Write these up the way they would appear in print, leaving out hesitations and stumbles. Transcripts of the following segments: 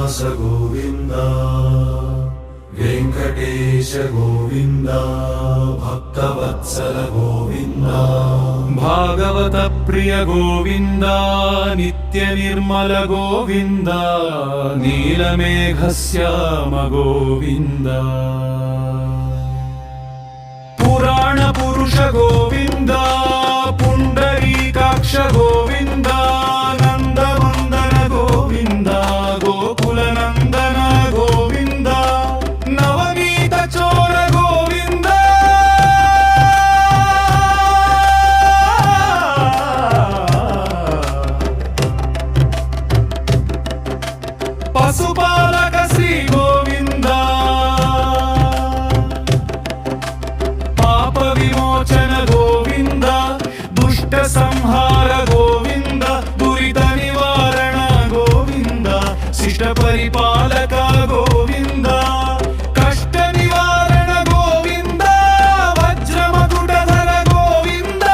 శ్రీనివాస గోవింద వెంకటేశ గోవింద భక్తవత్సల గోవింద భాగవత ప్రియ గోవింద నిత్య నిర్మల గోవింద నీలమేఘశ్యామ గోవింద పురాణ పురుష గోవింద పుండరీకాక్ష గోవింద నందవందన గోవింద గోకుల నందన గోవింద నవనీత చోర గోవింద పశుపాలక శ్రీ గోవింద పాప విమోచన గోవింద దుష్ట సంహార గోవింద దురిత నివారణ గోవింద శిష్ట పరిపాలక గోవింద కష్ట నివారణ గోవింద వజ్రమకుటధర గోవింద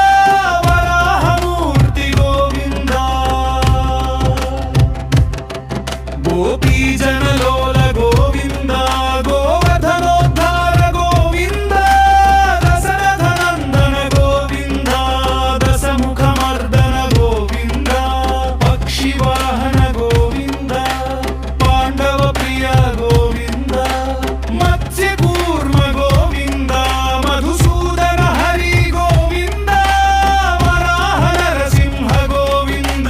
వరాహమూర్తి గోవింద గోపీజనలోల గోవింద గోవర్ధనోద్ధార గోవింద దశరథనందన గోవింద దశముఖమర్దన గోవింద పక్షివాహన గోవింద పాండవ ప్రియ గోవింద మత్స్యకూర్మ గోవింద మధుసూదన హరి గోవింద వరాహ నరసింహ గోవింద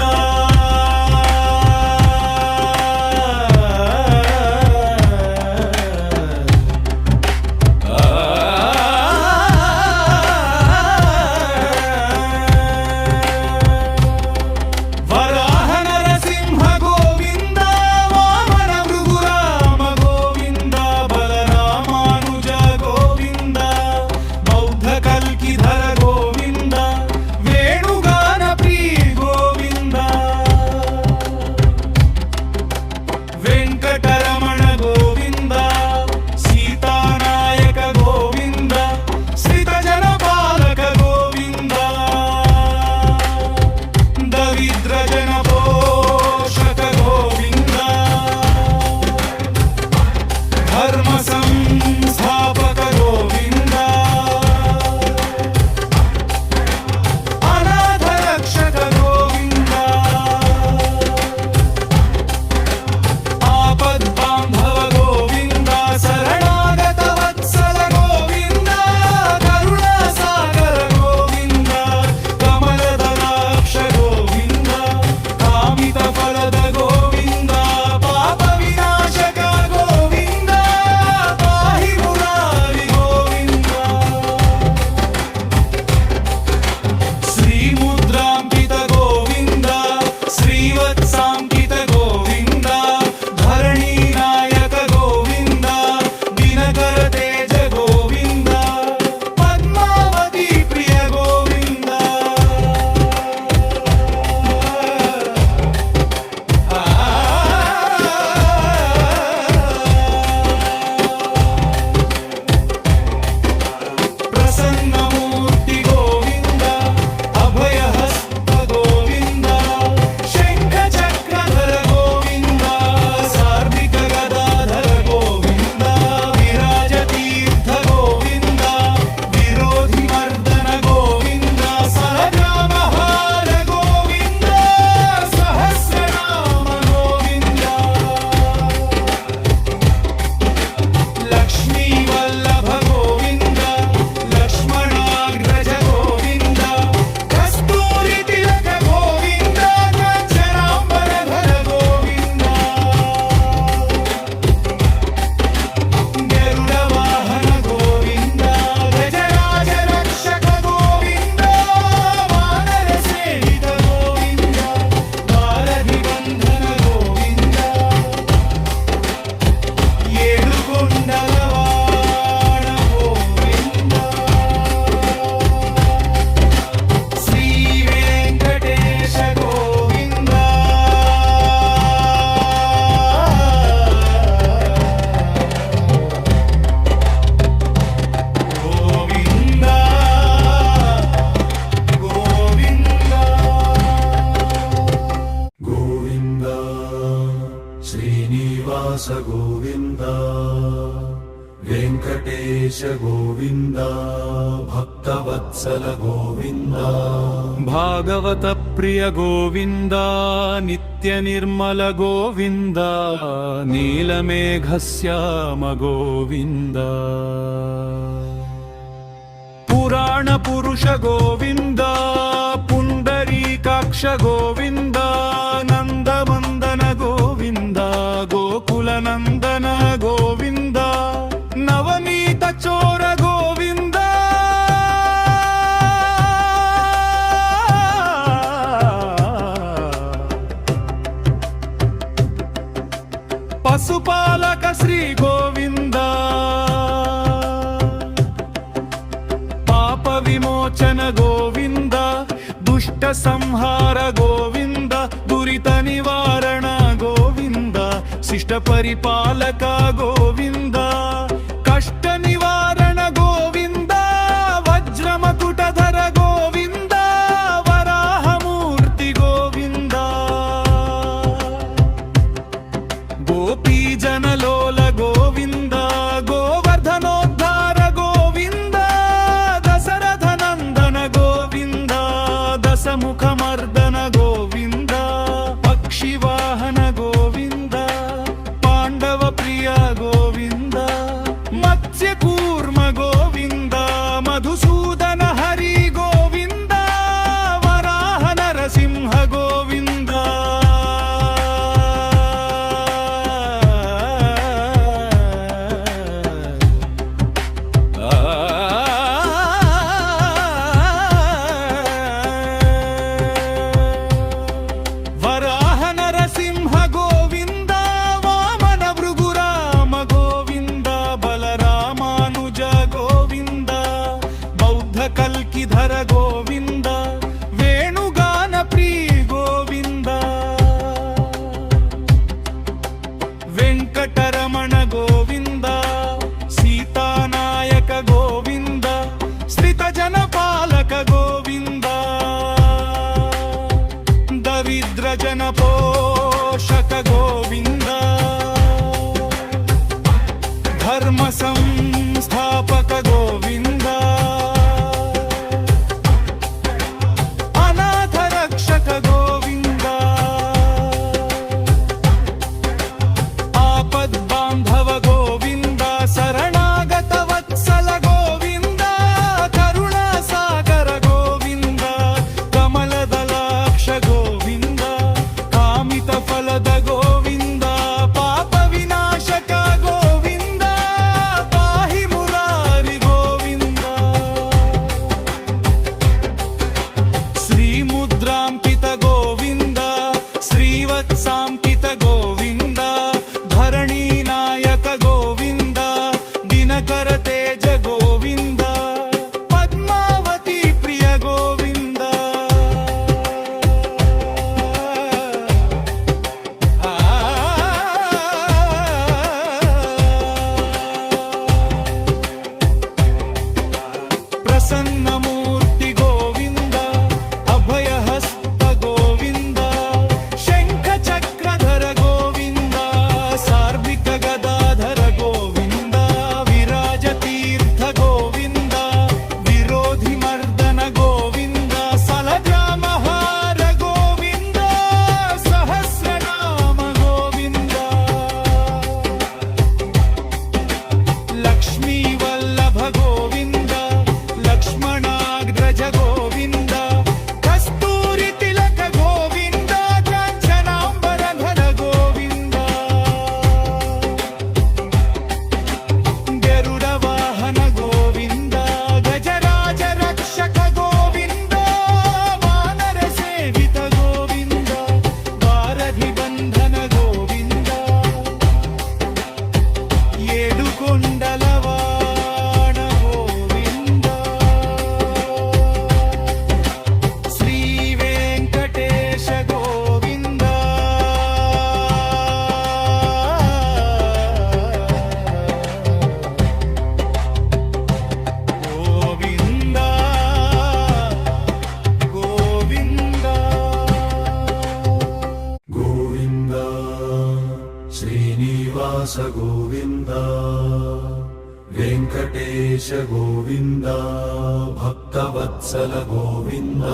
వరాహ నరసింహ గోవింద వామన భృగురామ గోవింద బలరామానుజ గోవింద బౌద్ధ కల్కిధర గోవింద వేణుగాన ప్రియ గోవింద వెంకటరమణ గోవింద సీతానాయక గోవింద శ్రితజన పాలక గోవింద దరిద్ర జన పోషక గోవింద ధర్మ సంస్థాపక గోవింద అనాథ రక్షక గోవింద ఆపద్బాంధవ గోవింద శరణాగత వత్సల గోవింద కరుణాసాగర గోవింద కమలదలాక్ష గోవింద శ్రీనివాస గోవింద వెంకటేశ గోవింద భక్తవత్సల గోవింద భాగవత ప్రియ గోవింద నిత్య నిర్మల గోవింద నీలమేఘశ్యామ గోవింద పురాణ పురుష గోవింద పుండరీకాక్ష గోవింద నందమందన గోవింద గోకుల నందన గోవింద నవనీత చోర గోవింద పశుపాలక శ్రీ గోవింద పాప విమోచన గోవింద దుష్ట సంహార గోవింద దురిత నివారణ గోవింద శిష్ట పరిపాలక గోవింద కష్ట నివారణ గోవింద వజ్రమకుటధర గోవింద వరాహమూర్తి గోవింద గోపీజనలోల గోవింద గోవర్ధనోద్ధార గోవింద దశరథ నందన గోవింద దశముఖమర్దన గోవింద పక్షివాహన గోవింద పాండవ ప్రియ గోవింద మత్స్యకూర్మ గోవింద మధుసూదన హరి గోవింద వరాహ నరసింహ గోవింద వరాహ నరసింహ గోవింద వామన భృగురామ గోవింద బలరామానుజ గోవింద బౌద్ధ కల్కిధర గోవింద వేణుగాన ప్రీ గోవింద వెంకటరమణ గోవింద సీతానాయక గోవింద శ్రిత జనపాలక గోవింద దరిద్ర జన పోషక గోవింద ధర్మ సంస్థాపక గోవింద అనాథ రక్షక గోవింద ఆపద్ బాంధవ గోవింద శరణాగత వత్సల గోవింద కరుణా సాగర గోవింద కమలదలాక్ష గోవింద కామిత ఫలద గోవింద పాప వినాశక గోవింద పాహి శ్రీనివాస గోవింద వెంకటేశ గోవింద భక్తవత్సల గోవింద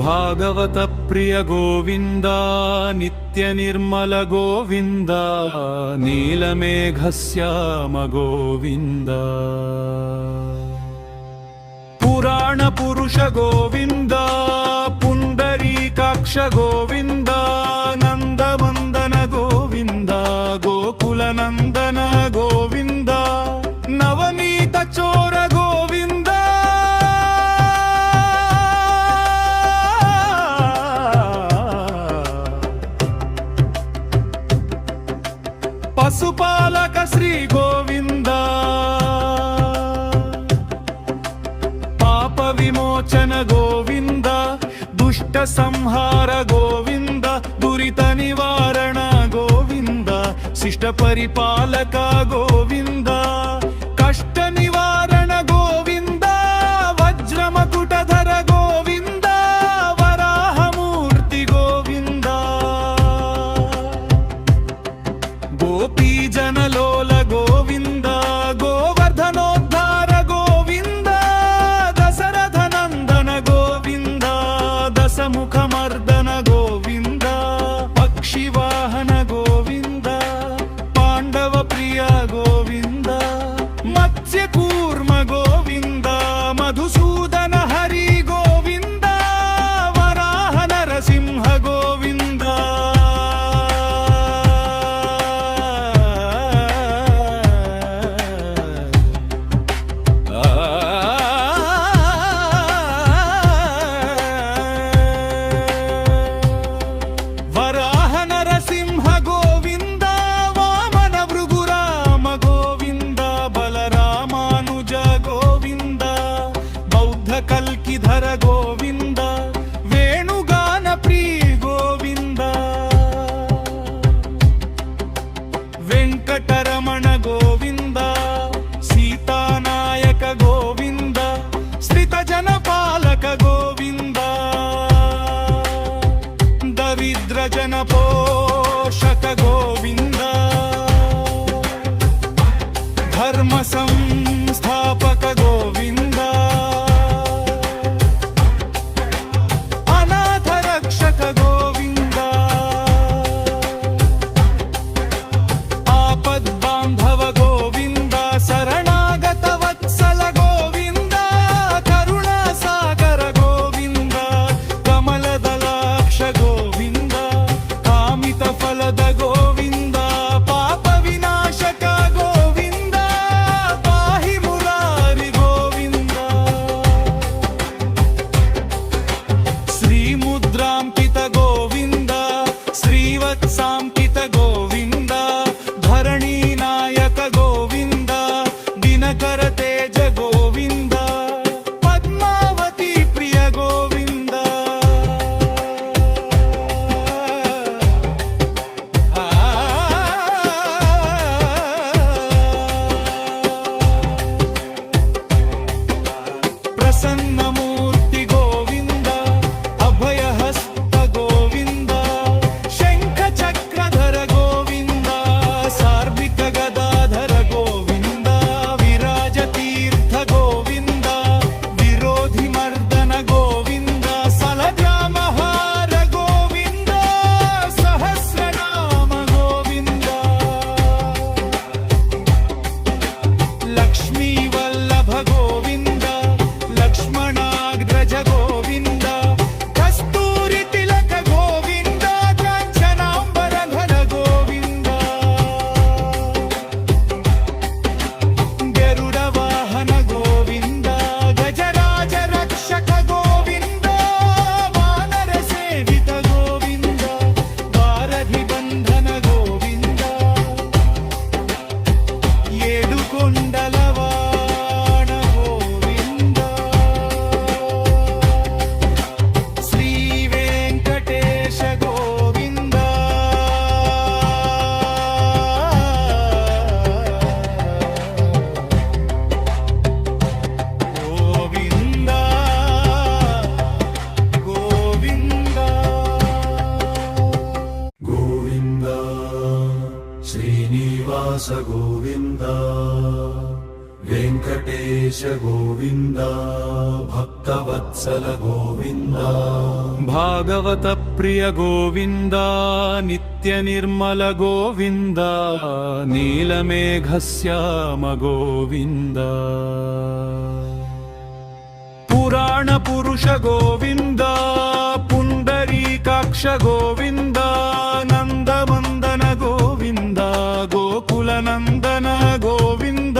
భాగవత ప్రియ గోవింద నిత్య నిర్మల గోవింద నీలమేఘశ్యామ గోవింద పురాణ పురుష గోవింద పుండరీకాక్ష గోవింద నందమందన గోవింద గోకుల నందన గోవింద నవనీత చోర గోవింద పశుపాలక శ్రీ గోవింద పాప విమోచన గోవింద దుష్ట సంహార గోవింద దురిత నివారణ గోవింద శిష్ట పరిపాలక గోవింద కష్ట నివారణ గోవింద వజ్రమకుటధర గోవింద వరాహమూర్తి గోవింద గోపీ జనలోల గోవింద గోవర్ధనోద్ధార గోవింద దశరథ నందన గోవింద దశముఖమర్దన గోవింద పక్షివాహన గోవింద పాండవ ప్రియ గోవింద మత్స్య కూర్మ గోవింద మధుసూదన హరి గోవింద వరాహ నరసింహ గోవింద వరాహ నరసింహ గోవింద వామన భృగురామ గోవింద బలరామానుజ గోవింద బౌద్ధ కల్కిధర గోవింద వేణుగాన ప్రీ గోవింద వెంకటరమణ గోవింద సీతానాయక గోవింద శ్రిత జనపాలక గోవింద దరిద్ర జన పోషక గోవింద ధర్మ సంస్థాపక గోవింద అనాథ రక్షక గోవింద ఆపద్బాంధవ గోవింద శరణాగత వత్సల గోవింద కరుణా సాగర గోవింద కమలదలాక్ష గోవింద కామిత ఫలద గోవింద పాప వినాశక గోవింద పాహి మురారి గోవింద శ్రీనివాస గోవింద వెంకటేశ గోవింద భక్తవత్సల గోవింద భాగవత ప్రియ గోవింద నిత్య నిర్మల గోవింద నీలమేఘశ్యామ గోవింద పురాణ పురుష గోవింద పుండరీకాక్ష గోవింద నందమందన గోవింద గోకుల నందన గోవింద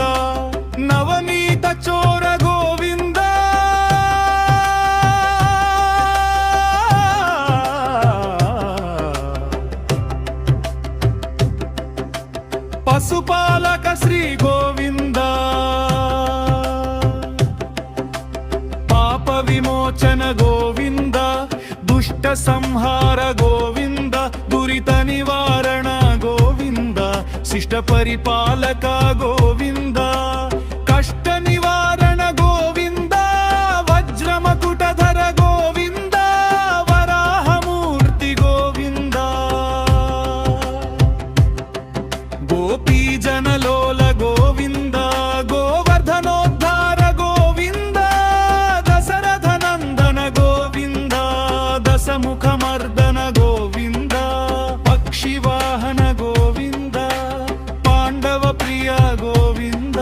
నవనీత చోర గోవింద పశుపాలక శ్రీ గోవింద పాప విమోచన గోవింద దుష్ట సంహార గోవింద దురిత నివారణ గోవింద శిష్ట పరిపాలక గోవింద కష్ట నివారణ గోవింద వజ్రమకుటధర గోవింద వరాహమూర్తి గోవింద గోపీజనలోల గోవింద గోవర్ధనోద్ధార గోవింద దశరథ నందన గోవింద దశముఖమర్దన గోవింద పక్షివాహన గోవింద పాండవ ప్రియ గోవింద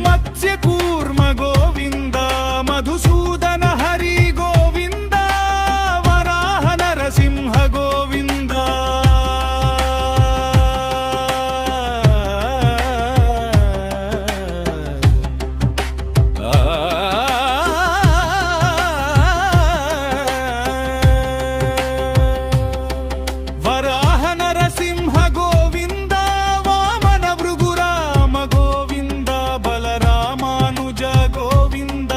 మత్స్య కూర్మ గోవింద మధుసూదన హరి గోవింద వరాహ నరసింహ గోవింద వరాహ నరసింహ గోవింద వామన భృగురామ గోవింద బలరామానుజ గోవింద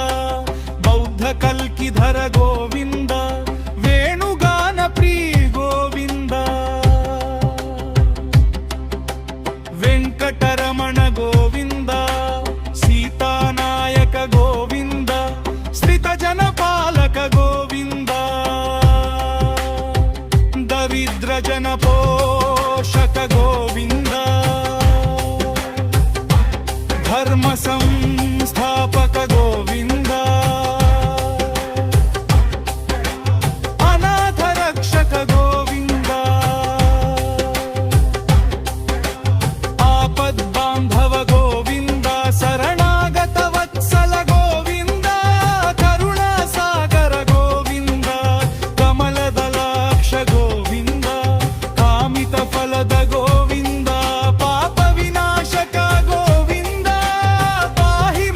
బౌద్ధ కల్కిధర గోవింద వేణుగాన ప్రీ గోవింద వెంకటరమణ గోవింద సీతానాయక గోవింద శ్రిత జనపాలక గోవింద దరిద్ర జన పోషక గోవింద ధర్మ సంస్థాపక గోవింద అనాథ రక్షక గోవింద ఆపద్బాంధవ గోవింద శరణాగత వత్సల గోవింద కరుణా సాగర గోవింద కమలదలాక్ష గోవింద కామిత ఫలద గోవింద పాప వినాశక గోవింద పాహి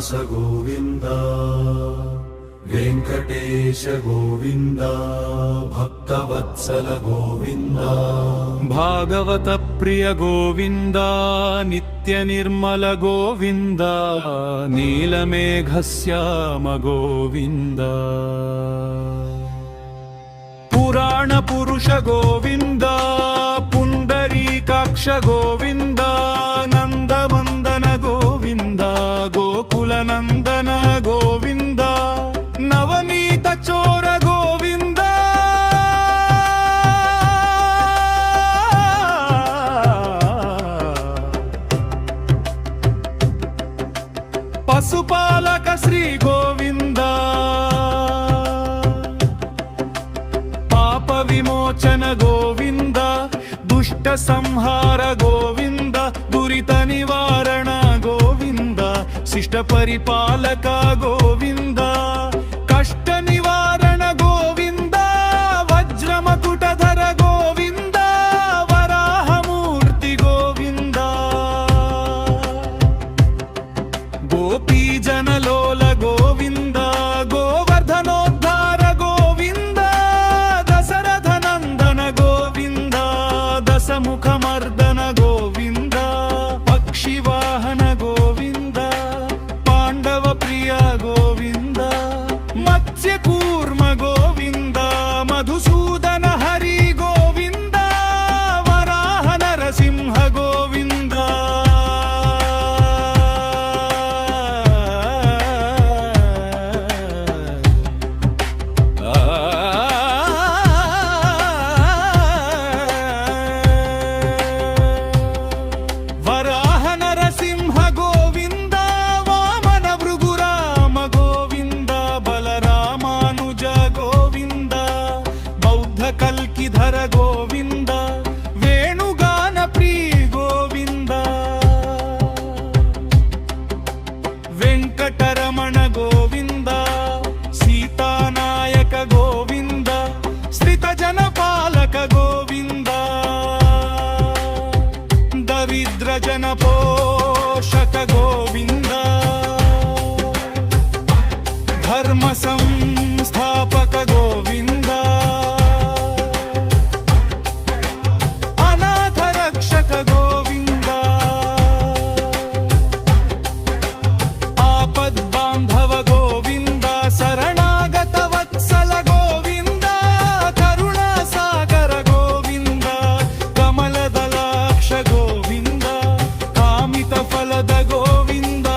శ్రీనివాస గోవింద వెంకటేశ గోవింద భక్తవత్సల గోవింద భాగవత ప్రియ గోవింద నిత్య నిర్మల గోవింద నీలమేఘశ్యామ గోవింద పురాణ పురుష గోవింద పుండరీకాక్ష గోవింద నందవందన గోవింద గోకుల నందన గోవింద నవనీత చోర గోవింద పశుపాలక శ్రీ గోవింద పాప విమోచన గోవింద దుష్ట సంహార గోవింద దురిత నివారణ గోవింద శిష్ట పరిపాలక గోవింద కష్ట నివారణ గోవింద వజ్రమకుటధర గోవింద వరాహమూర్తి గోవింద గోపీజనలోల గోవింద గోవర్ధనోద్ధార గోవింద దశరథ నందన గోవింద దశముఖమర్దన గోవింద పక్షివాహన గోవింద పాండవ ప్రియ గోవింద మత్స్య కూర్మ గోవింద మధుసూదన హరి గోవింద వరాహ నరసింహ గోవింద వరాహ నరసింహ గోవింద వామన భృగురామ గోవింద బలరామానుజ గోవింద బౌద్ధ కల్కిధర గోవింద వేణుగాన ప్రీ గోవింద వెంకటరమణ గోవింద సీతానాయక గోవింద స్థిత జనపాలక గోవింద దరిద్ర జన పోషక గోవింద ధర్మ సంస్థాపక గోవింద అనాథ రక్షక గోవింద ఆపద్ బాంధవ గోవింద శరణాగత వత్సల గోవింద కరుణా సాగర గోవింద కమలదలాక్ష గోవింద కామిత ఫలద గోవింద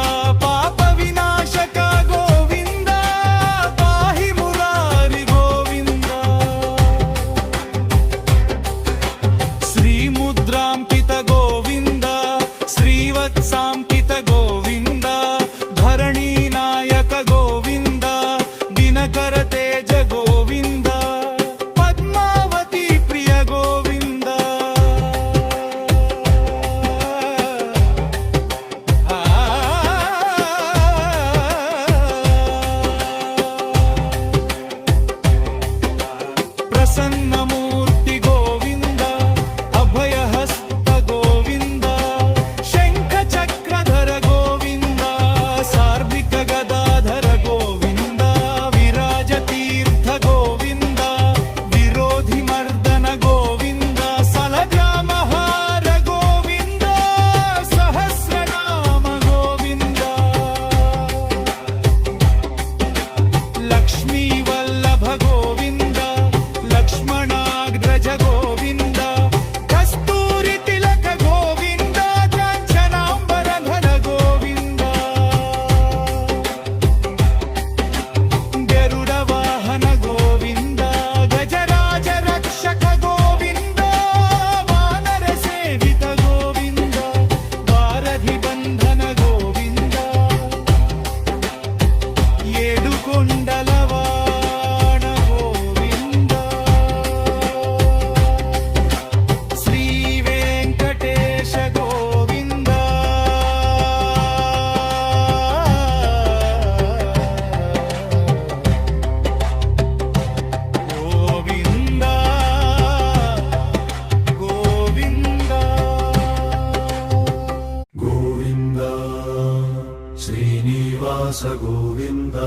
శ్రీనివాస గోవింద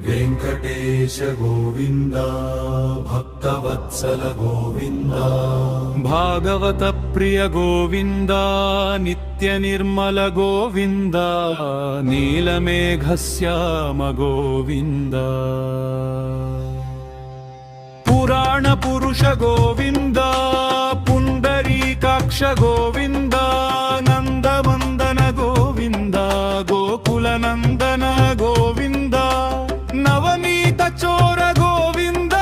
వెంకటేశ గోవింద భక్తవత్సల గోవింద భాగవత ప్రియ గోవింద నిత్య నిర్మల గోవింద నీలమేఘశ్యామ గోవింద పురాణ పురుష గోవింద పుండరీకాక్ష గోవింద నందవందన గోవింద గోకుల నందన గోవింద నవనీత చోర గోవింద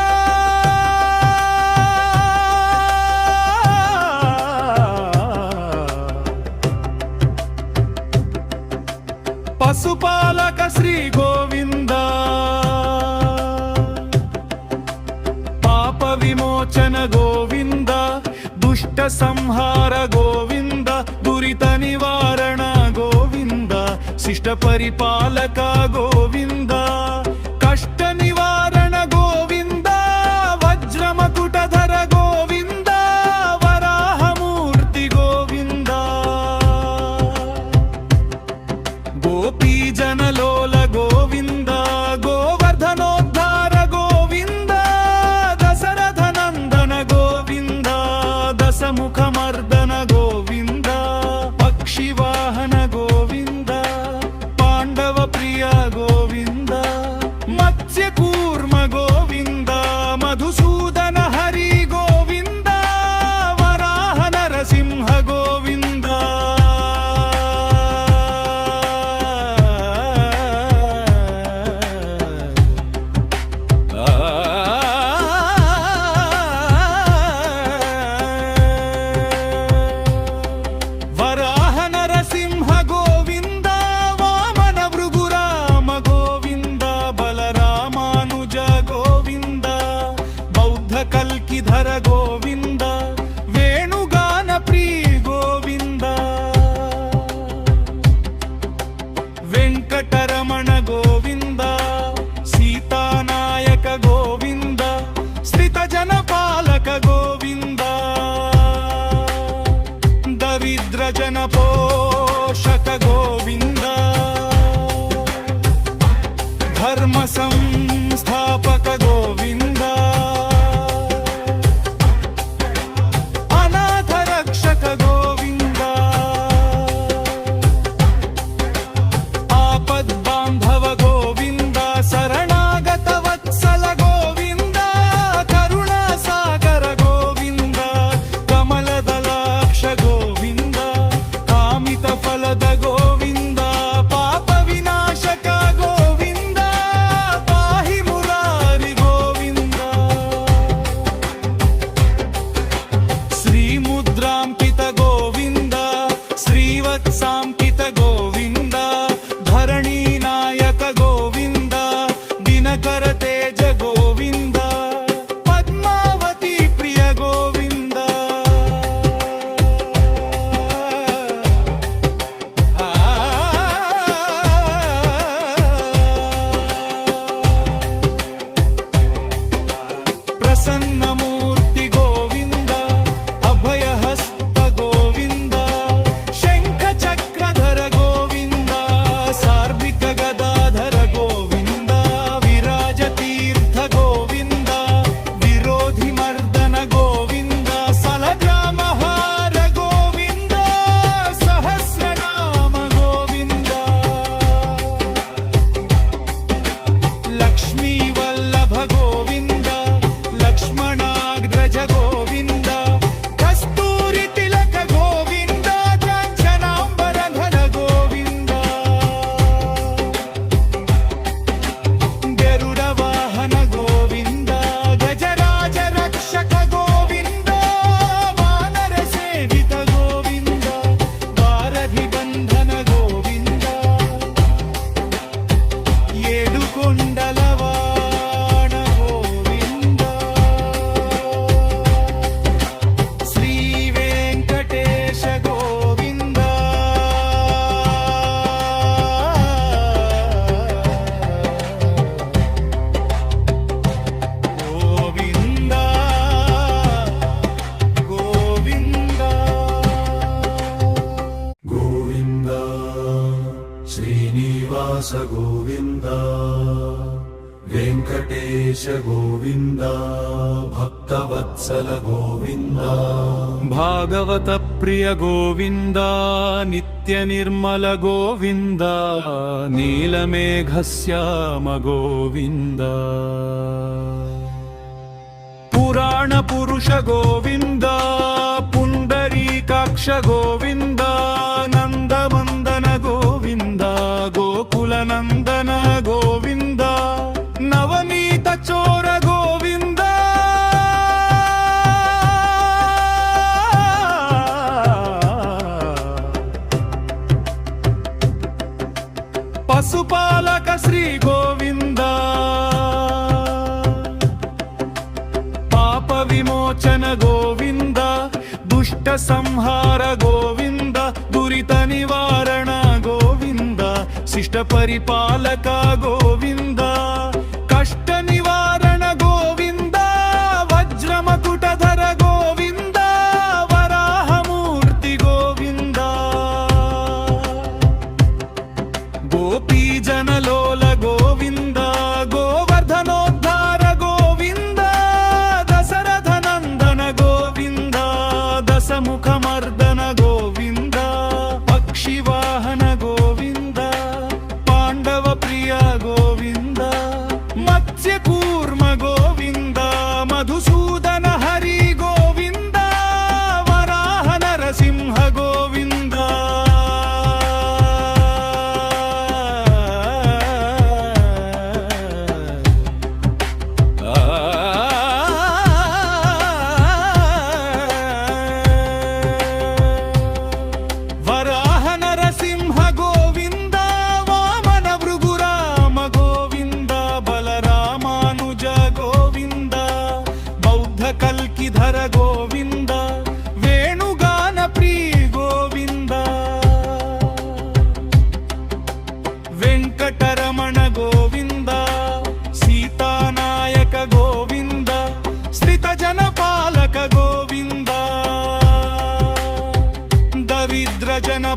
పశుపాలక శ్రీ గోవింద పాప విమోచన గోవింద దుష్ట సంహార గోవింద దురిత నివారణ గోవింద శిష్ట పరిపాలక గోవింద కష్ట నివారణ గోవింద వజ్రమకుటధర గోవింద వరాహమూర్తి గోవింద గోపీజనలోల గోవింద గోవర్ధనోద్ధార గోవింద దశరథ నందన గోవింద దశముఖమర్దన గోవింద పక్షివాహన గోవింద పాండవ ప్రియ గోవింద మత్స్య కూర్మ గోవింద మధుసూదన హరి గోవింద వరాహ నరసింహ గోవింద వరాహ నరసింహ గోవింద వామన భృగురామ గోవింద బలరామానుజ గోవింద బౌద్ధ కల్కిధర గోవింద వేణుగాన ప్రీ గోవింద వెంకటరమణ గోవింద సీతానాయక గోవింద స్థిత జనపాలక గోవింద దరిద్ర జన పోషక గోవింద ధర్మ సంస్థాపక గోవింద అనాథ రక్షక గోవింద ఆపద్బాంధవ గోవింద శరణాగత వత్సల గోవింద కరుణాసాగర గోవింద కమలదలాక్ష గోవింద కామిత ఫలద గోవింద శ్రీనివాస గోవింద వెంకటేశ గోవింద భక్తవత్సల గోవింద భాగవత ప్రియ గోవింద నిత్య నిర్మల గోవింద నీలమేఘశ్యామ గోవింద పురాణ పురుష గోవింద పుండరీకాక్ష గోవింద నందమందన గోవింద గోకుల నందన గోవింద నవనీత చోర గోవింద పశుపాలక శ్రీ గోవింద పాప విమోచన గోవింద దుష్ట సంహార గోవింద దురిత నివారణ గోవింద శిష్ట పరిపాలక గోవింద కష్ట నివారణ గోవింద వజ్రమకుటధర గోవింద వరాహమూర్తి గోవింద గోపీజనలోల గోవింద గోవర్ధనోద్ధార గోవింద దశరథ నందన గోవింద దశముఖమర్దన గోవింద పక్షివాహన గోవింద పాండవ ప్రియ గోవింద మత్స్యకూర్మ గోవింద మధుసూదన హరి గోవింద వరాహ నరసింహ గోవింద వరాహ నరసింహ గోవింద వామన భృగురామ గోవింద బలరామానుజ గోవింద బౌద్ధ కల్కిధర గోవింద వేణుగాన ప్రీ గోవింద వెంకటరమణ గోవింద సీతానాయక గోవింద స్థిత జనపాలక గోవింద దరిద్ర జన